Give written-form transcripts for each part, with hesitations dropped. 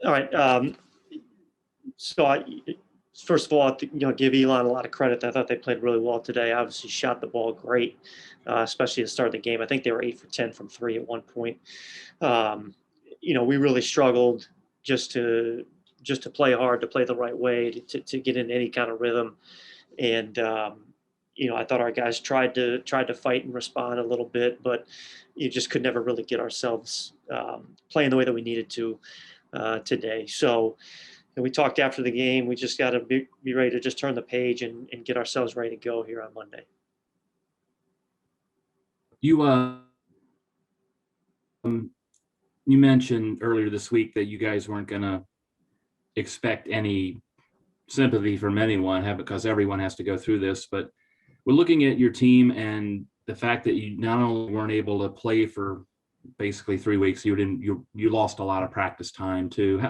All right. So first of all, give Elon a lot of credit. I thought they played really well today. Obviously, shot the ball great, especially at the start of the game. I think they were 8 for 10 from three at one point. Um, we really struggled just to play hard, to play the right way, to get in any kind of rhythm. And I thought our guys tried to fight and respond a little bit, but you just could never really get ourselves playing the way that we needed to today. So and we talked after the game. We just got to be ready to just turn the page and get ourselves ready to go here on Monday. You you mentioned earlier this week that you guys weren't going to expect any sympathy from anyone, because everyone has to go through this. But we're looking at your team and the fact that you not only weren't able to play for basically 3 weeks, you lost a lot of practice time too.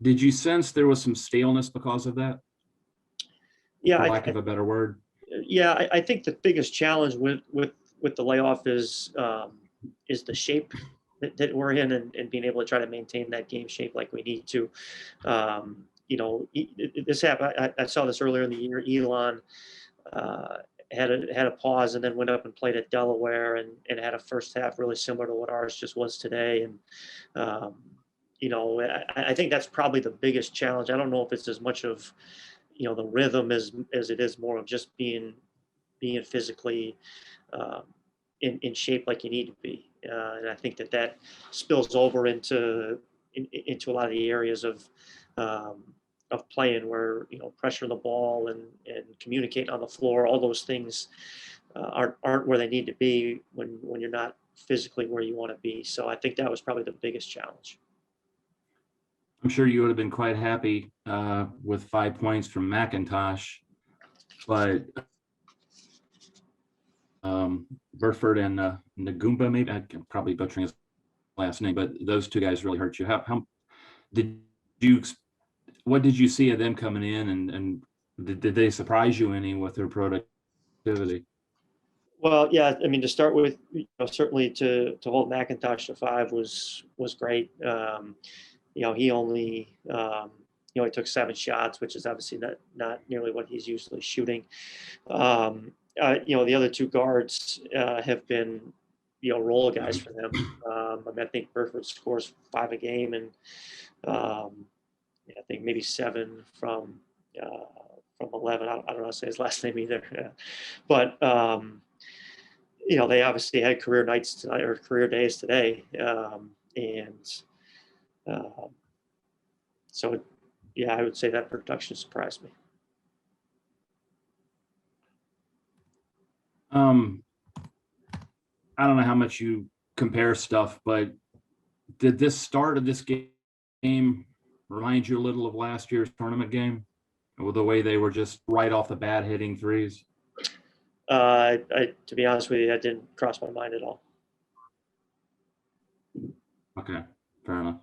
Did you sense there was some staleness because of that? Yeah, for lack of a better word. Yeah, I think the biggest challenge with the layoff is the shape that we're in, and being able to try to maintain that game shape like we need to. This happened. I saw this earlier in the year. Elon had a pause and then went up and played at Delaware and had a first half really similar to what ours just was today. And I think that's probably the biggest challenge. I don't know if it's as much of the rhythm as it is more of just being physically um, in shape like you need to be. And I think that spills over into a lot of the areas um, of playing where pressure the ball and communicate on the floor. All those things aren't where they need to be when you're not physically where you want to be. So I think that was probably the biggest challenge. I'm sure you would have been quite happy with 5 points from McIntosh, but Burford and Nagumba, maybe I'm probably butchering his last name, but those two guys really hurt you. How did you? What did you see of them coming in, and did they surprise you any with their productivity? Well, yeah, I mean, to start with, certainly to hold McIntosh to 5 was great. He only he took 7 shots, which is obviously not nearly what he's usually shooting. The other 2 guards have been role guys for them. I think Burford scores 5 a game, and I think maybe 7 from 11. I don't know how to say his last name either. Yeah. But they obviously had career nights tonight or career days today, and so yeah, I would say that production surprised me. I don't know how much you compare stuff, but did this start of this game remind you a little of last year's tournament game, with the way they were just right off the bat hitting threes? To be honest with you, that didn't cross my mind at all. Okay, fair enough.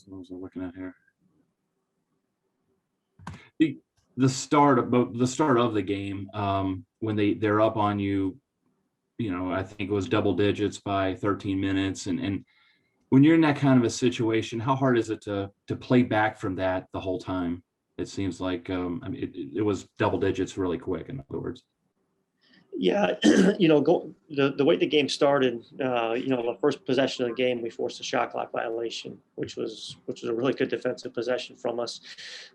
What was I looking at here? The start of the game, when they're up on you, I think it was double digits by 13 minutes, and when you're in that kind of a situation, how hard is it to play back from that the whole time? It seems like it was double digits really quick, in other words. Yeah, the way the game started, the first possession of the game, we forced a shot clock violation, which was a really good defensive possession from us.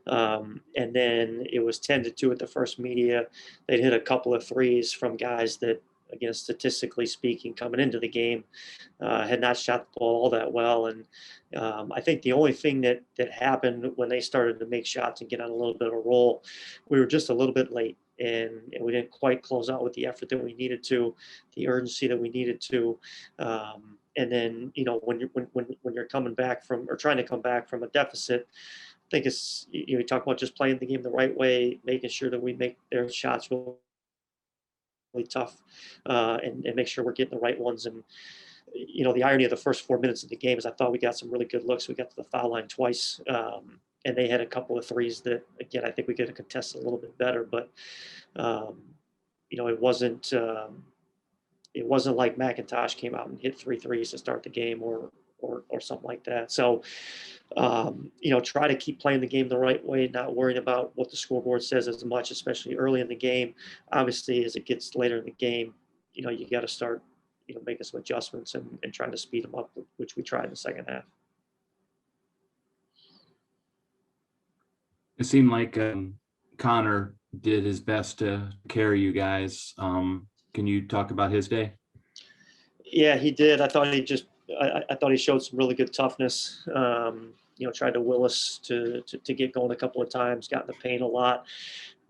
And then it was 10-2 at the first media. They'd hit a couple of threes from guys that, again, statistically speaking, coming into the game, had not shot the ball all that well. And I think the only thing that happened when they started to make shots and get on a little bit of a roll, we were just a little bit late. And we didn't quite close out with the effort that we needed to, the urgency that we needed to. And then, when you're coming back from, or trying to come back from a deficit, I think it's, we talk about just playing the game the right way, making sure that we make their shots really tough, and make sure we're getting the right ones. And, the irony of the first 4 minutes of the game is I thought we got some really good looks. We got to the foul line twice. And they had a couple of threes that, again, I think we could have contested a little bit better, but it wasn't it wasn't like McIntosh came out and hit 3 threes to start the game or something like that. So, try to keep playing the game the right way, not worrying about what the scoreboard says as much, especially early in the game. Obviously, as it gets later in the game, you got to start, making some adjustments and trying to speed them up, which we tried in the second half. It seemed like Connor did his best to carry you guys. Can you talk about his day? Yeah, he did. I thought I thought he showed some really good toughness. Tried to will us to get going a couple of times, got in the paint a lot,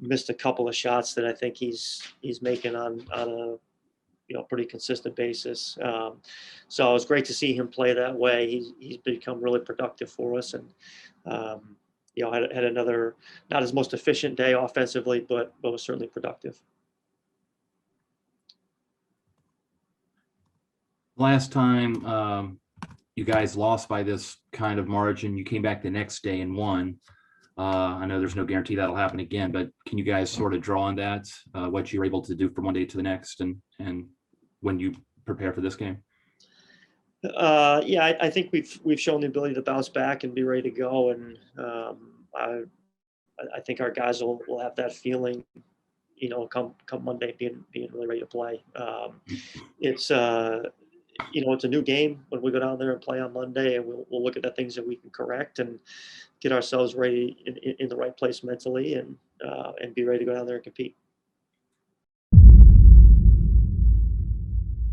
missed a couple of shots that I think he's making on a pretty consistent basis. So it was great to see him play that way. He's become really productive for us, and had another, not his most efficient day offensively, but was certainly productive. Last time you guys lost by this kind of margin, you came back the next day and won. I know there's no guarantee that'll happen again, but can you guys sort of draw on that, what you were able to do from one day to the next, and when you prepare for this game? Yeah, I think we've shown the ability to bounce back and be ready to go, and I think our guys will have that feeling, come Monday, being really ready to play. It's it's a new game when we go down there and play on Monday, and we'll look at the things that we can correct and get ourselves ready in the right place mentally, and be ready to go down there and compete.